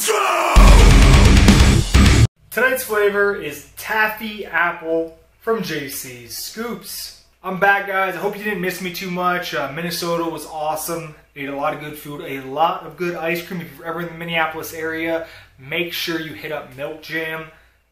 Let's go! Tonight's flavor is Taffy Apple from JC's Scoops. I'm back, guys. I hope you didn't miss me too much. Minnesota was awesome. Ate a lot of good food, a lot of good ice cream. If you're ever in the Minneapolis area, make sure you hit up Milk Jam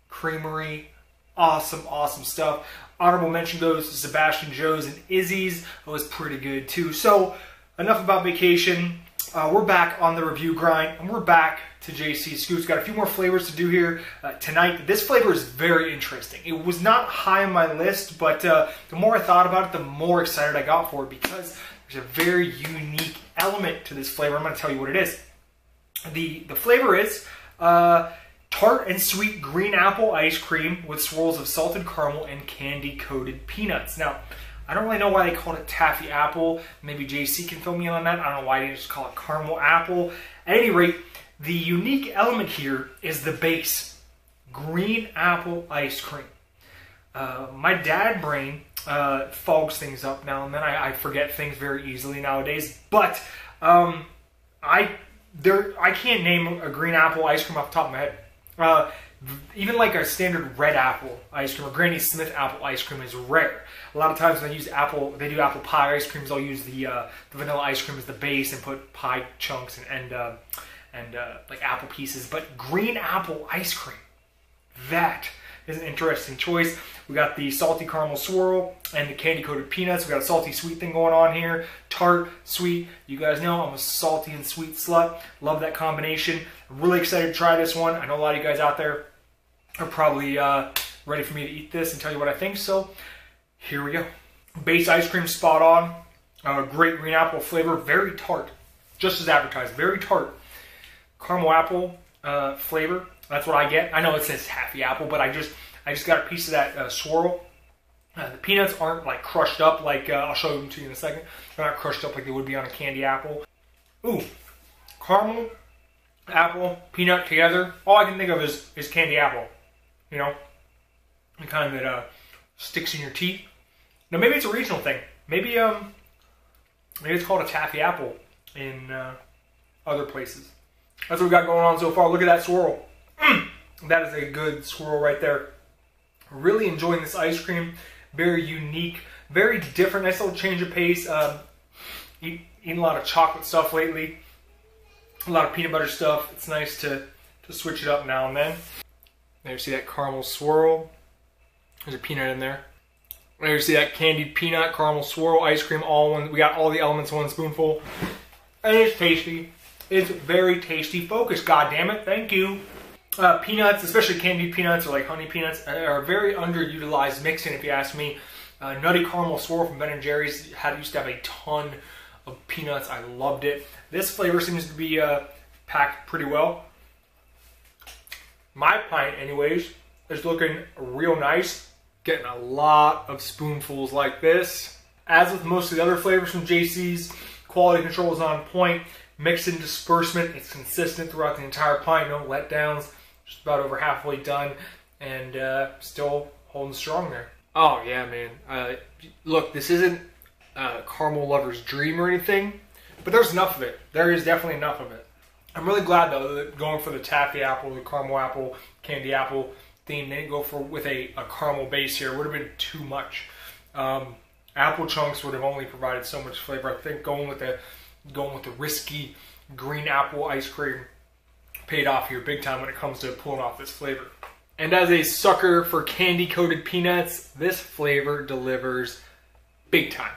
Creamery. Awesome, awesome stuff. Honorable mention goes to Sebastian Joe's and Izzy's. It was pretty good too. So, enough about vacation. We're back on the review grind, and we're back to JC's Scoops. Got a few more flavors to do here tonight. This flavor is very interesting. It was not high on my list, but the more I thought about it, the more excited I got for it because there's a very unique element to this flavor. I'm going to tell you what it is. The flavor is tart and sweet green apple ice cream with swirls of salted caramel and candy-coated peanuts. Now, I don't really know why they called it Taffy Apple. Maybe JC can fill me in on that. I don't know why they just call it Caramel Apple. At any rate, the unique element here is the base. Green apple ice cream. My dad brain fogs things up now and then. I forget things very easily nowadays. But I can't name a green apple ice cream off the top of my head. Even like a standard red apple ice cream or Granny Smith apple ice cream is rare. A lot of times when they use apple, they do apple pie ice creams. They'll use the vanilla ice cream as the base and put pie chunks and like apple pieces. But green apple ice cream, that is an interesting choice. We got the salty caramel swirl and the candy coated peanuts. We got a salty sweet thing going on here. Tart, sweet. You guys know I'm a salty and sweet slut. Love that combination. I'm really excited to try this one. I know a lot of you guys out there are probably ready for me to eat this and tell you what I think. So here we go. Base ice cream spot on. Great green apple flavor. Very tart. Just as advertised. Very tart. Caramel apple flavor. That's what I get. I know it says Taffy Apple, but I just got a piece of that swirl. The peanuts aren't like crushed up like, I'll show them to you in a second. They're not crushed up like they would be on a candy apple. Ooh, caramel, apple, peanut together. All I can think of is candy apple. You know, the kind that sticks in your teeth. Now maybe it's a regional thing. Maybe it's called a Taffy Apple in other places. That's what we got going on so far. Look at that swirl. That is a good swirl right there. Really enjoying this ice cream. Very unique. Very different. Nice little change of pace. Eating a lot of chocolate stuff lately. A lot of peanut butter stuff. It's nice to switch it up now and then. There you see that caramel swirl. There's a peanut in there. There you see that candied peanut, caramel swirl, ice cream, all one. We got all the elements in one spoonful. And it's tasty. It's very tasty. Focus, goddammit. Thank you. Peanuts, especially candied peanuts or like honey peanuts, are a very underutilized mix-in if you ask me. Nutty caramel swirl from Ben & Jerry's used to have a ton of peanuts. I loved it. This flavor seems to be packed pretty well. My pint, anyways, is looking real nice. Getting a lot of spoonfuls like this. As with most of the other flavors from JC's, quality control is on point. Mix-in disbursement, it's consistent throughout the entire pint. No letdowns. Just about over halfway done, and still holding strong there. Oh yeah, man. Look, this isn't a caramel lover's dream or anything, but there's enough of it. There is definitely enough of it. I'm really glad though that going for the Taffy Apple, the caramel apple, candy apple theme, they didn't go with a caramel base here. It would have been too much. Apple chunks would have only provided so much flavor. I think going with the risky green apple ice cream paid off here big time when it comes to pulling off this flavor. And as a sucker for candy-coated peanuts, this flavor delivers big time.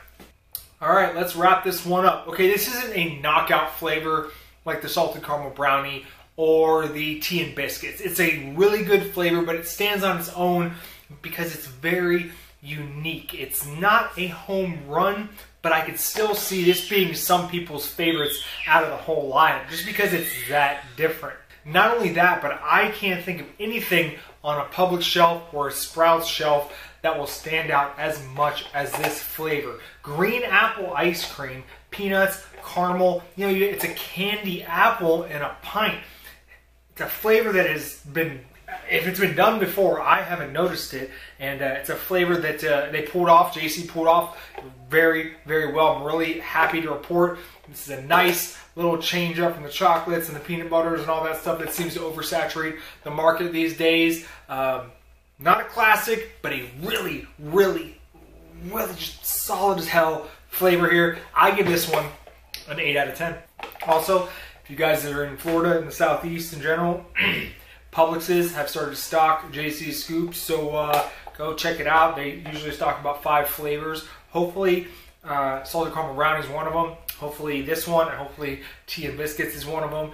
All right, let's wrap this one up. Okay, this isn't a knockout flavor like the salted caramel brownie or the tea and biscuits. It's a really good flavor, but it stands on its own because it's very unique. It's not a home run, but I could still see this being some people's favorites out of the whole lineup just because it's that different. Not only that, but I can't think of anything on a Publix shelf or a Sprouts shelf that will stand out as much as this flavor. Green apple ice cream, peanuts, caramel, you know, it's a candy apple in a pint. It's a flavor that has been if it's been done before, I haven't noticed it, and it's a flavor that they pulled off. JC pulled off very, very well. I'm really happy to report this is a nice little change up from the chocolates and the peanut butters and all that stuff that seems to oversaturate the market these days. Not a classic, but a really, really, really just solid as hell flavor here. I give this one an 8 out of 10. Also, if you guys are in Florida and the Southeast in general, Publix's have started to stock JC Scoops, so go check it out. They usually stock about 5 flavors. Hopefully, salted caramel brownie is one of them. Hopefully this one, and hopefully tea and biscuits is one of them.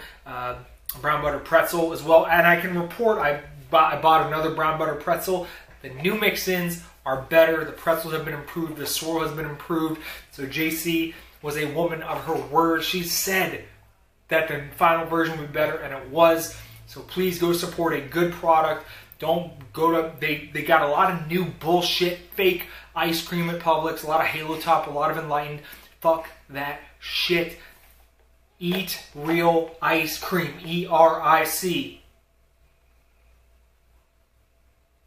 Brown butter pretzel as well. And I can report I bought another brown butter pretzel. The new mix-ins are better. The pretzels have been improved. The swirl has been improved. So JC was a woman of her word. She said that the final version would be better, and it was. So please go support a good product. Don't go to, they got a lot of new bullshit, fake ice cream at Publix, a lot of Halo Top, a lot of Enlightened. Fuck that shit. Eat real ice cream. E-R-I-C.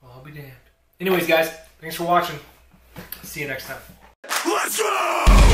Well, I'll be damned. Anyways, guys, thanks for watching. See you next time. Let's go!